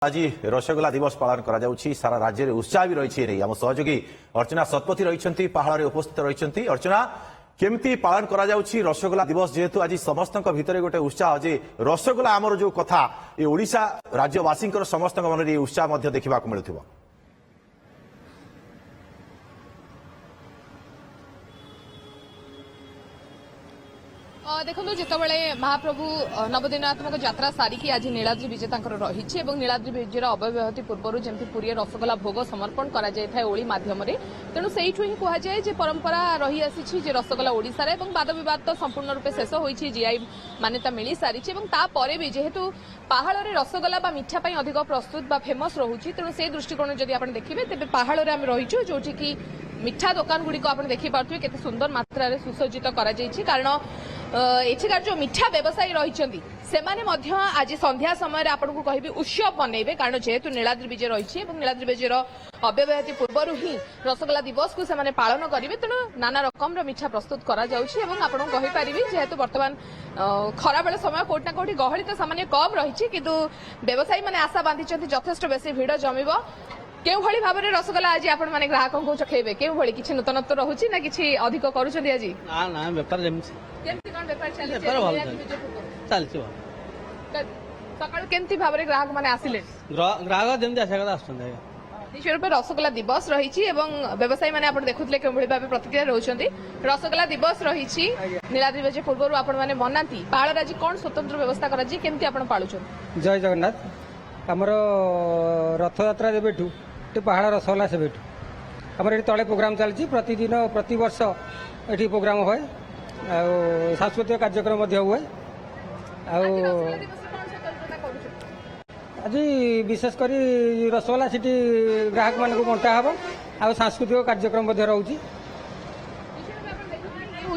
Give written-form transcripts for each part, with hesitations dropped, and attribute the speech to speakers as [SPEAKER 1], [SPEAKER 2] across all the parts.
[SPEAKER 1] आज रसगोला दिवस पालन करा सारा राज्य में उत्साह भी रही आम सहयोगी अर्चना शतपथी रही पहाड़ उपस्थित रही अर्चना केमती पालन करा रसगोला दिवस जेहेतु आज समस्त भितर गोटे उत्साह जे रसगोला आमर जो कथा ये ओडिशा राज्यवासी समस्त मन में उत्साह देखा मिलूँ।
[SPEAKER 2] देखो जितेबाला महाप्रभु नवदिनात्मक यात्रा सारिकी आज नीलाद्री विजे रही नीलाद्री विजेर अव्यवहति पूर्व जमी पुरी रसगोला भोग समर्पण कराए ओली मध्यम तेणु से ही कहुए परंपरा रही आसी रसगोला ओडिशा रे वाद बद तो संपूर्ण रूपे शेष होती जीआई मान्यता मिल सारी भी जेहेतु पहाड़ में रसगोला मिठा अधिक प्रस्तुत फेमस रोचे तेणु से दृष्टिकोण जदि आप देखिए तेज पहाड़ में आम रहीचु जो मिठा दुकान गुड़िक आप देखिपे केते सुंदर मात्रा सुसज्जित कारण एठिकार जो मिठा व्यवसायी रही आज संध्या समय आपको कहि उत्सव बनइबे कारण जेहेतु नीलाद्री विजय रही नीलाद्री विजयर अव्यवहति पूर्व ही रसगोला दिवस को से पालन करेंगे तेणु नाना रकम मिठा प्रस्तुत करें जेहेतु बर्तमान खरा बेल समय कोटना कोटी गहली तो सामान्य कम रही किंतु व्यवसायी मैंने आशा बांधी जथेष बेसी भिड़ जमिब केउ भली भाव में रसगोला आज आपण माने ग्राहकों को चखेबे केउ भली किछि नूतनत्व रहुछि ना किछि अधिक करूछन्ती आज
[SPEAKER 3] ना ना व्यापार जेमछि
[SPEAKER 2] केमति कोन व्यापार चली
[SPEAKER 3] व्यापार भल चलछि
[SPEAKER 2] सकाळ केमति भाव में ग्राहक माने आसिले
[SPEAKER 3] ग्राहक जेमति आशा करता आछन्ते
[SPEAKER 2] निश्चित रूपे रसगोला दिवस रही व्यवसायी मैंने आप देखुले के भाव प्रतिक्रिया रोचंती रसगोला दिवस रही नीलाद्री विजय पूर्व आपण माने मनाती पहाड़ आज कौन स्वतंत्र व्यवस्था करा केमति आपण पाळुछन।
[SPEAKER 4] जय जगन्नाथ आमर रथ यात्रा जेबेठू पहाड़ रसगोला से आमर ये तले प्रोग्राम चलती प्रतिदिन प्रति वर्ष ये प्रोग्राम हुए सांस्कृतिक कार्यक्रम हुए आज विशेष कर रसगोला सीटी ग्राहक मान बंटा हम आ सांस्कृतिक कार्यक्रम रोचे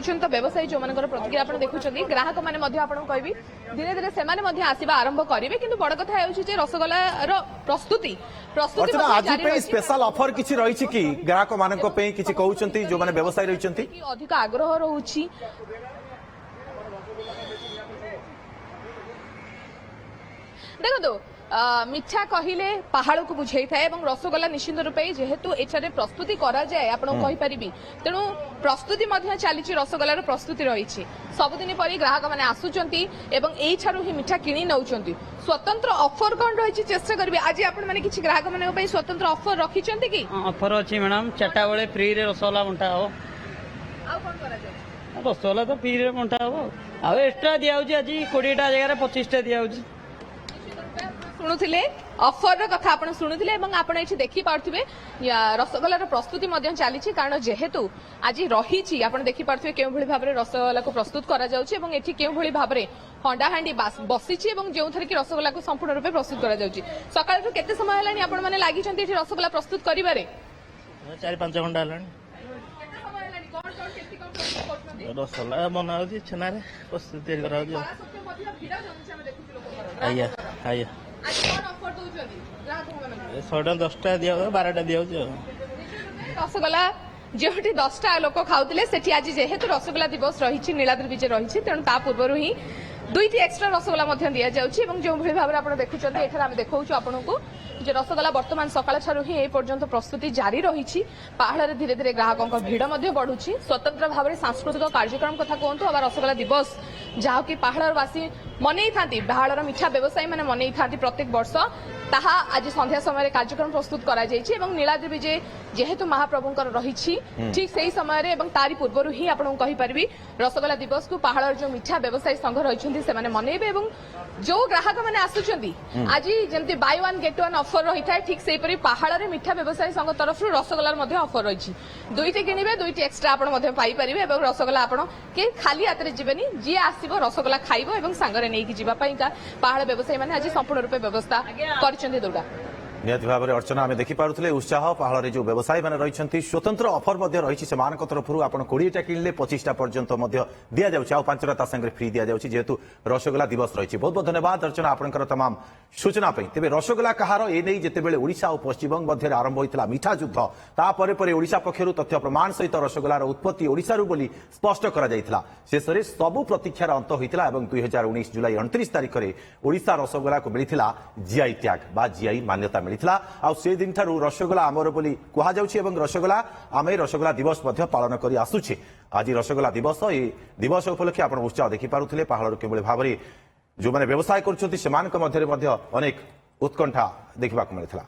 [SPEAKER 2] तो व्यवसायी जो मान प्रतिक्रिया आप देखुं ग्राहक मैंने कहि धीरे धीरे से आसवा आरंभ करेंगे किंतु बड़ कथा है रसगोला प्रस्तुति
[SPEAKER 1] आज स्पेशल ऑफर किसी रही कि ग्राहक मान किसी कहते जो मैंने व्यवसायी रही
[SPEAKER 2] अधिक आग्रह रोची देखो मिठा कहले पहाड़ को बुझे थाए रसगोला निश्चित रूपे जेहेतु एठारे प्रस्तुति करा जाए आपन कहि परिबी तेणु प्रस्तुति मध्य चली रसगोलार प्रस्तुति रही सबुदिन पर ग्राहक मैंने आसुचंती एवं एठारु ही मिठा किणी नउचंती स्वतंत्र ऑफर कौन रही चेष्टा करेंगे आज आपण माने किछि ग्राहक माने स्वतंत्र ऑफर रखिचंती कि
[SPEAKER 3] ऑफर अछि मैडम 4टा बेले फ्री रे रसगोला बंटा हो
[SPEAKER 2] आ कोन करा जाए
[SPEAKER 3] रसगोला तो फ्री रे बंटा हो आ एक्स्ट्रा दिया होछि आज 20टा जगह 25टा दिया होछि
[SPEAKER 2] शुणुले ऑफर कथा आप शुणुले आपण ये देखिपे रसगोलार प्रस्तुति चली कारण जेहेतु आज रही आप देखिपे के भाव में रसगोला को प्रस्तुत कर भाव में हंडाहांडी बसी जो थे कि रसगोला को संपूर्ण रूपे प्रस्तुत कर सकाल केते समय है आपण मैंने लगी रसगोला प्रस्तुत कर
[SPEAKER 3] 4-5 घंटा रसगोला बना छेना प्रस्तुत आया आया 6टा 10टा दिया 12टा दिया
[SPEAKER 2] रसगोला जो 10टा लोक खाऊले से आज जेहेतु रसगोला दिवस रही नीलाद्री विजय रही तेणु पूर्व ही 2टी एक्स्ट्रा रसगोला दि जाऊँगी जो भाव में आप देखुं एठार देखा आपन को रसगोला बर्तमान सकाळ ठारू ही ए पर्यंत प्रस्तुति जारी रही पहाड़ में धीरे धीरे ग्राहकों भिड़ बढ़ुची स्वतंत्र भाव में सांस्कृतिक कार्यक्रम कथा कहतु आ रसगोला दिवस जहाँकि पहाड़वासी मनई था पहाड़ मिठा व्यवसायी मैंने मनई था प्रत्येक वर्ष ताहा आज संध्या समय कार्यक्रम प्रस्तुत करा जायछि एवं नीलाद्री विजय जेहेतु महाप्रभुंकर रही ठीक से ही समय तारी पूर्व ही आपको कहीपरि रसगोला दिवस को पहाड़ जो मिठा व्यवसायी संघ रही से मनइबे एवं जो ग्राहक मैंने आसुचंती आज जमी by one get one offer रही है ठीक से पहाड़ में मिठा व्यवसायी संघ तरफ रसगोलार ऑफर रही 2टी किणवे 2टी एक्स्ट्रा आपरे रसगोला आप खाली हाथ में जीवेनी जी आसो रसगोला खाइब और सांगरे नहीं जावाई पहाड़ व्यवसायी मैंने आज संपूर्ण रूपे व्यवस्था कर दौड़ा
[SPEAKER 1] निहत भाव में अर्चना आम देखिपे उत्साह पहाड़ जो व्यवसायी मैंने रही स्वतंत्र अफर रही तरफ आप 20टा किणले 25टा पर्यंत दि जाऊँगी आउ 5टा संगे फ्री दि जाऊँगी जेहेतु रसगोला दिवस रही बहुत बहुत धन्यवाद अर्चना आपंकर तमाम सूचना तेज रसगोला कहार एने जितेबाला ओडिशा और पश्चिमबंग मध्य आरंभ होता मिठा युद्ध तापर ओडिशा पक्षर तथ्य प्रमाण सहित रसगोलार उत्पत्ति ओडिशारू बोली स्पष्ट करा शेष में सबू प्रतीक्षार अंत होता 2019 जुलाई 29 तारिख में ओडिशा रसगोला को मिलता जीआई टैग बा जीआई मान्यता मिलता आ से दिन ठारू रसगोला आमर बोली कहुच्छे रसगोला आम रसगोला दिवस पालन कर आसुचे आज रसगोला दिवस ये दिवस उपलक्षे आप उत्साह देखिपे पहाड़ किभली भाव में जो मैंने व्यवसाय कर अनेक उत्कंठा देखा मिलता।